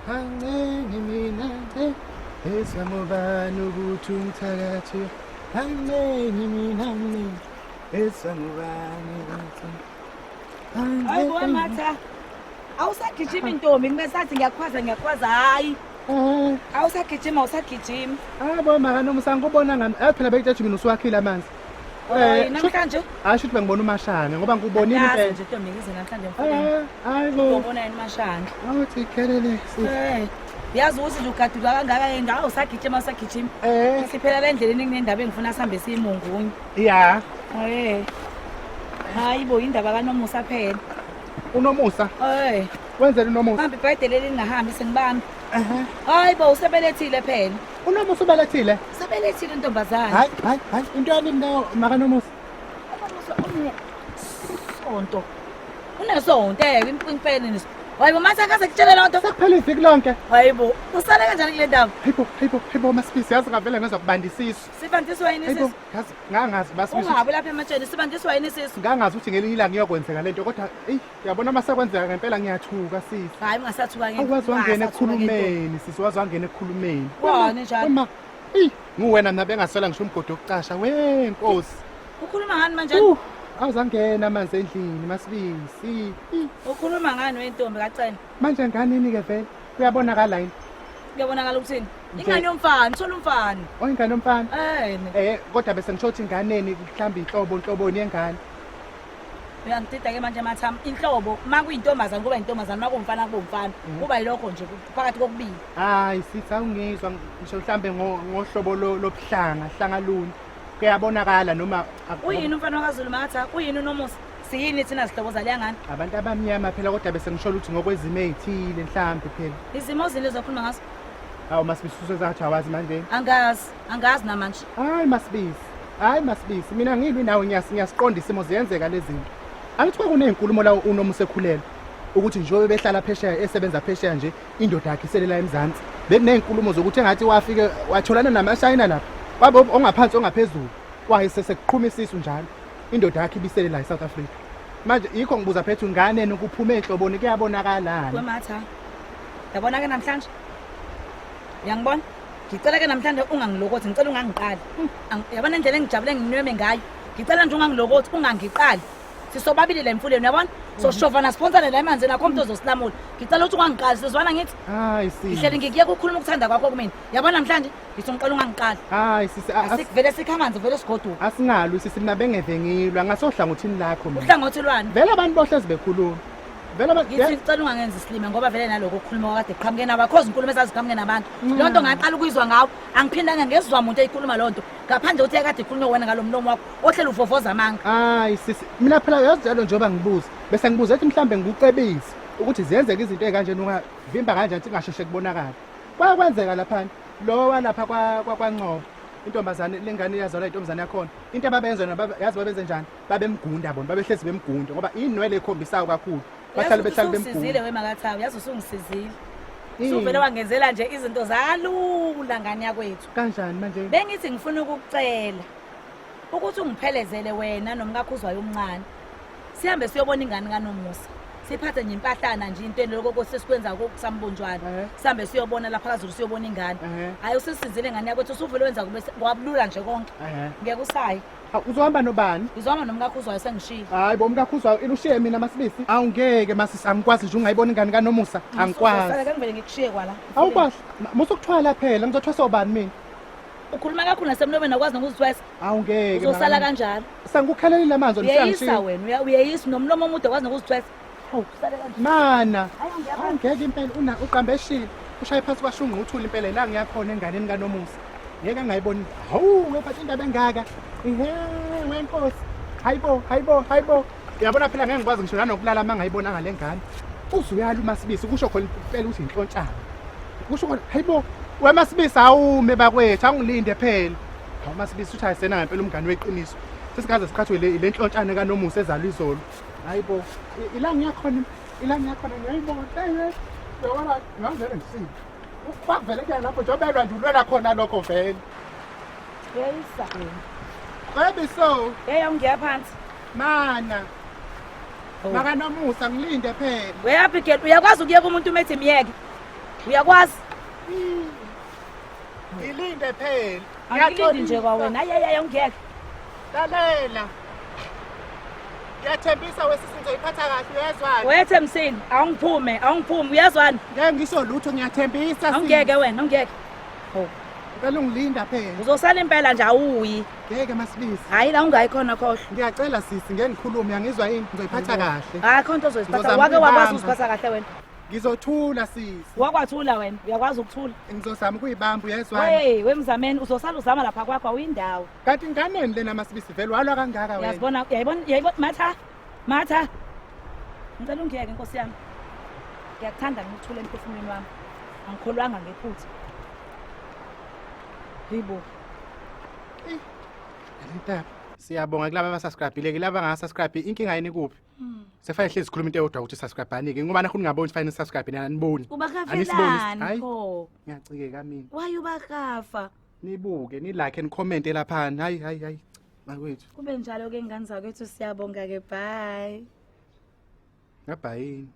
Angeke mina esamubani ukuthi umthakathi angeke mina esamubani ukuthi Hayibo matha. Awusagijima intombi ngibesathi ngiyakwaza hayi. Awusagijima usagijima. Hayibo UNomusa ngikubona ngami phela bekuthethe mina usuwakhile amanzi. Namhlanje Asho ukuthi bengibona uMashane ngoba ngikubonile impela. nje intombi ngize namhlanje mfowethu. Hayibo. Ngibona yini Mashane. Awuthi ikhelele. Yazi ukuthi nje ugadula kangaka ngawo usagijima. Siphela la endleleni kunendaba engifuna sihambe siyimungunye. Ya. Hayibo indaba kaNomusa phela. UNomusa? Wenzela uNomusa? Hambe ibhayideli lingahambi sengibambi. Hayibo usebelethile phela. UNomusa ubelethile? Usebelethile intombazana. Hayi. Into yini nayo makaNomusa? Sonto. Unesonto impela nisi. Hayibo mase akaze kutshele lonto. Sekuphela iviki lonke. Hayibo usale kanjani kule ndawo? Hayibo masipisi yazi ngavele ngezokubandisa isu. Sibandiswa yini Hayibo sisi? ngangazi basipisi. Ungabe lapha ematsheni sibandiswa yini sisi? Ngangazi ukuthi ngelinye ilanga iyokwenzeka lento kodwa uyabona masekwenzeka ngempela ngiyathuka sisi. Hayi ungasathuka ngeke. Awazi wangena ekukhulumeni sisi wazi wangena ekukhulumeni. Wani njalo? Nguwena mina bengasela ngisho umgodo okucasha wenkosi. Ukhuluma ngani manje? Awuzangena amanzi endlini masibisi. Ukhuluma ngani wentombi kacela? Manje nganini ke vele? Kuyabonakala yini? Kuyabonakala ukuthini? Ingane yomfana, thola umfana. Ingane yomfana? Ne. Kodwa bese ngisho ukuthi inganeni mhlawumbe inhlobo yengane. Uyangitida ke manje mathami inhlobo makuyintombazana kuba intombazana makumfana kuba umfana. Kuba yilokho nje phakathi kokubili. Hayi sithi awungizwa ngisho mhlawumbe ngohlobo lobuhlanga, hlanga luni. Kuyabonakala noma uyini umfana kaZulu matha uyini uNomusa siyini thina sihlobo zaliyangani abantu abamnyama phela kodwa bese ngisho ukuthi ngokwezimo ezithile mhlawumbe phela izimo zini lezokhuluma ngaso awu masibisuse zathi awazi manje angazi namanje hayi masibisi mina ngilwi nawe ngiyasiqonda isimo ziyenzeka lezi zinto angithi kunezinkulumo la uNomusa ekhulelwa ukuthi njengoba behlala phesheya esebenza phesheya nje indoda yakhe iselela eMzansi bekunezinkulumo zokuthi engathi wafike watholana namashayina lapha Baba ongaphansi ongaphezulu kwahise sekuqhuma isisu njalo indoda yakhe ibisele la eSouth Africa manje yikho ngibuza phethu ngane ukuphume ehloboni kuyabonakala kwematha yabona ke namhlanje uyangibona ngicela ke namhlanje ungangilokothi ngicela ungangiqali yabona indlela engijabule nginweme ngayo ngicela nje ungangilokothi ungangiqali sisobabili la emfuleni uyabona so shovana sponsor la emanzi nakho umuntu ozosilamula ngicela ukuthi ungangiqali sizwana ngithi hayi sisi ngihleli ngikuyeka ukukhuluma ukuthanda kwakho kumina yabona namhlanje ngithi ngicela ungangiqali hayi sisi asikuvele sikhamanzi vele sigoduka asingalwi sisi mina bengevengilwa ngasohlangothini lakho mina uhlangothi lwani vele abantu bohlezi bekhuluma vele abantu ngithi ngicela ungangenza isilima ngoba vele naloko ukukhuluma wakade qhamuke nabakhozi inkulumo ezaziqhamuke nabantu lonto ngaqala ukuyizwa ngawo angiphindanga ngezizwa umuntu eyikhuluma lonto ngaphandle ukuthi ekade ikhulume wena ngalomlomo wakho ohlela uvovoza amanga hayi sisi mina phela yazi njalo njengoba ngibuza bese ngibuza ethi mhlambe ngikucebise ukuthi ziyenzeke izinto ezikanje ungavimba kanjani ukuthi ngasheshe kubonakala kwakwenzeka lapha lo walapha kwaNcobo intombazane lengane yazalwa intombazane yakhona into ababenza yazi babenze njani babemgunda bona babehlezi bemgunda ngoba inwele ekhombisayo kakhulu bahlale bemgunda usizile wemakathawu yazi usungisizile Suvele wangenzela nje izinto zalula ngani yakwethu kanjani manje bengithi ngifuna ukukucela ukuthi ungiphelezele wena nomkakhuzwayo omncane sihambe siyobona ingane kaNomusa siphathe nje impahlana nje into lokho sesikwenza kokusambonjwana sihambe siyobona lapha kaZulu siyobona ingane hayi usisizile ngani yakwethu usuvele wenza kube kwabulula nje konke ngeke usayi uzohamba nobani uzohamba nomkakhuzwayo sengishiya hayi bomkakhuzwayo ilushiye mina masibisi awungeke masisi angikwazi nje ungayibona ingane kaNomusa angikwazi sala ngivele ngikushiye kwala awukwazi musukuthwala phela ngizothwasa ubani mina ukhuluma kakhulu nasemlomeni akwazi nokuzithwesa awungeke uzosala kanjalo sangukhalelile amanzi uyayisa wena uyayisa nomlomo omude akwazi nokuzithwesa mana awungeke impela uqambe eshile ushaye phansi kwashunqa uthula impela la ngiyakhona enganeni kaNomusa ngeke angayiboni hawu wephatha indaba engaka wenkosi hayibo uyabona phela ngeke ngikwazi ngisho nanokulala mangayibonanga lengane uzuyala uMasibisi kusho khona impela uthi inhlontshana kusho khona hayibo weMasibisi awume bakwethu angilinde phela hawu Masibisi uthi ayisena ngempela umngane weqiniso sesikaze sikhathwe le nhlontshana kaNomusa ezalwa izolo hayibo ilanga ngiyakhona ngiyayibona yabona ngangizele ngisini kwavele ke lapho njobelwa nje ulwela khona lokho vele yeyisa baby so ngiya phansi mana makaNomusa ngilinde phela uyaphikela uyakwazi ukuyeka umuntu umethi miyeke Uyakwazi? Ngilinde phela. Angilindi nje kwawena. Hayi ungeke. Lalela. Ngiyathembisa wesisi ngizoyiphatha kahle uyezwana. Wethe Msini, awungiphume, uyazwana? Ngeke ngisho lutho ngiyathembisa. Awungeke wena, awungeke. Oh, Ngicela ungilinda phela. uzosala impela nje awuyi. Ngeke Masibisi. Hayi la ungayi khona khohlwa. Ngiyacela sisi ngeke ngikhulume angizwa yini ngizoyiphatha kahle. Hayi khona into ozoziphatha. Ngizozama Wake wakwazi ukuyibamba. uziphatha kahle wena. Ngizothula sisi. Wakwathula wena, uyakwazi ukuthula. Ngizozama ukuyibamba uyezwana. Hey, wemzameni uzosala uzama lapha kwakho awuyindawo. Kanti inganeni lena Masibisi vele walwa kangaka wena. Uyayibona Matha. Ngicela ungiyeke Nkosi yami. Ngiyakuthanda ngikuthule emphefumulweni wami. Angikholwanga ngephutha. Yibo. Alintaba. Siyabonga kulabo abasubscribe-ile laba abangasubscribe inkinga yini kuphi? Sefanele hlezi sikhuluma into eyodwa ukuthi subscribe-anike ngoba nakho ningaboni fanele subscribe nina niboni. Ubakafelani pho? Ngiyacikeka mina. Why ubakafa? Nibuke, ni-like and comment lapha. Hayi. Bakwethu. Kube njalo ke ngane zakwethu siyabonga ke bye. Ngabhayini.